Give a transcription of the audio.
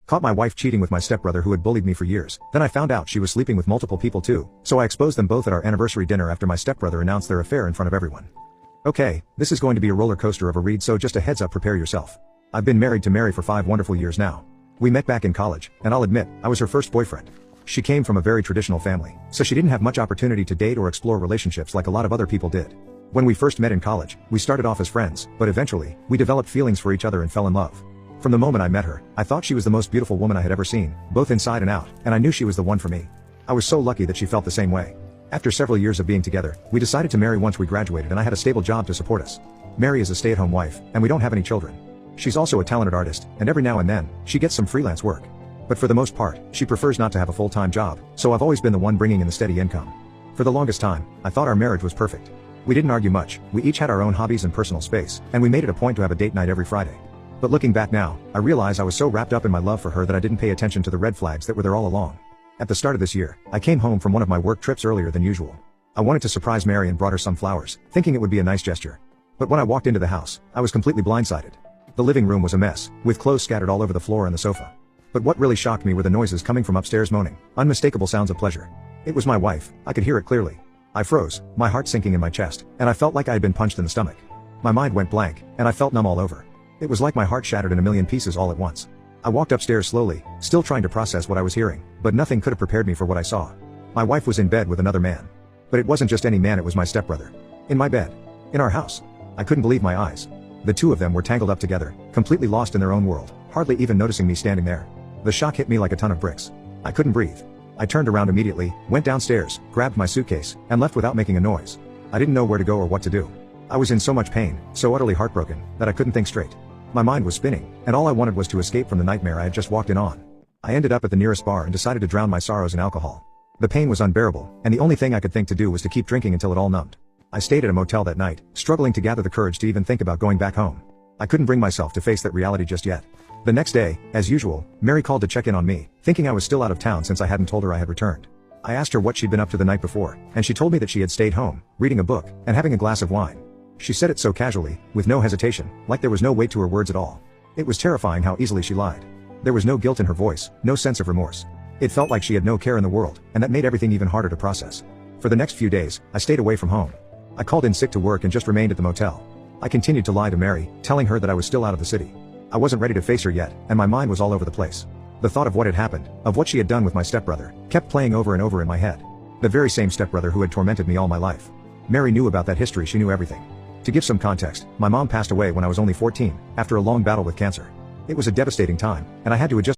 Caught my wife cheating with my stepbrother who had bullied me for years. Then I found out she was sleeping with multiple people too, so I exposed them both at our anniversary dinner after my stepbrother announced their affair in front of everyone. Okay, this is going to be a roller coaster of a read, so just a heads up, prepare yourself. I've been married to Mary for 5 wonderful years now. We met back in college, and I'll admit, I was her first boyfriend. She came from a very traditional family, so she didn't have much opportunity to date or explore relationships like a lot of other people did. When we first met in college, we started off as friends, but eventually, we developed feelings for each other and fell in love. From the moment I met her, I thought she was the most beautiful woman I had ever seen, both inside and out, and I knew she was the one for me. I was so lucky that she felt the same way. After several years of being together, we decided to marry once we graduated and I had a stable job to support us. Mary is a stay-at-home wife, and we don't have any children. She's also a talented artist, and every now and then, she gets some freelance work. But for the most part, she prefers not to have a full-time job, so I've always been the one bringing in the steady income. For the longest time, I thought our marriage was perfect. We didn't argue much, we each had our own hobbies and personal space, and we made it a point to have a date night every Friday. But looking back now, I realize I was so wrapped up in my love for her that I didn't pay attention to the red flags that were there all along. At the start of this year, I came home from one of my work trips earlier than usual. I wanted to surprise Mary and brought her some flowers, thinking it would be a nice gesture. But when I walked into the house, I was completely blindsided. The living room was a mess, with clothes scattered all over the floor and the sofa. But what really shocked me were the noises coming from upstairs, moaning, unmistakable sounds of pleasure. It was my wife, I could hear it clearly. I froze, my heart sinking in my chest, and I felt like I had been punched in the stomach. My mind went blank, and I felt numb all over. It was like my heart shattered in a million pieces all at once. I walked upstairs slowly, still trying to process what I was hearing, but nothing could have prepared me for what I saw. My wife was in bed with another man. But it wasn't just any man, it was my stepbrother. In my bed. In our house. I couldn't believe my eyes. The two of them were tangled up together, completely lost in their own world, hardly even noticing me standing there. The shock hit me like a ton of bricks. I couldn't breathe. I turned around immediately, went downstairs, grabbed my suitcase, and left without making a noise. I didn't know where to go or what to do. I was in so much pain, so utterly heartbroken, that I couldn't think straight. My mind was spinning, and all I wanted was to escape from the nightmare I had just walked in on. I ended up at the nearest bar and decided to drown my sorrows in alcohol. The pain was unbearable, and the only thing I could think to do was to keep drinking until it all numbed. I stayed at a motel that night, struggling to gather the courage to even think about going back home. I couldn't bring myself to face that reality just yet. The next day, as usual, Mary called to check in on me, thinking I was still out of town since I hadn't told her I had returned. I asked her what she'd been up to the night before, and she told me that she had stayed home, reading a book, and having a glass of wine. She said it so casually, with no hesitation, like there was no weight to her words at all. It was terrifying how easily she lied. There was no guilt in her voice, no sense of remorse. It felt like she had no care in the world, and that made everything even harder to process. For the next few days, I stayed away from home. I called in sick to work and just remained at the motel. I continued to lie to Mary, telling her that I was still out of the city. I wasn't ready to face her yet, and my mind was all over the place. The thought of what had happened, of what she had done with my stepbrother, kept playing over and over in my head. The very same stepbrother who had tormented me all my life. Mary knew about that history, she knew everything. To give some context, my mom passed away when I was only 14, after a long battle with cancer. It was a devastating time, and I had to adjust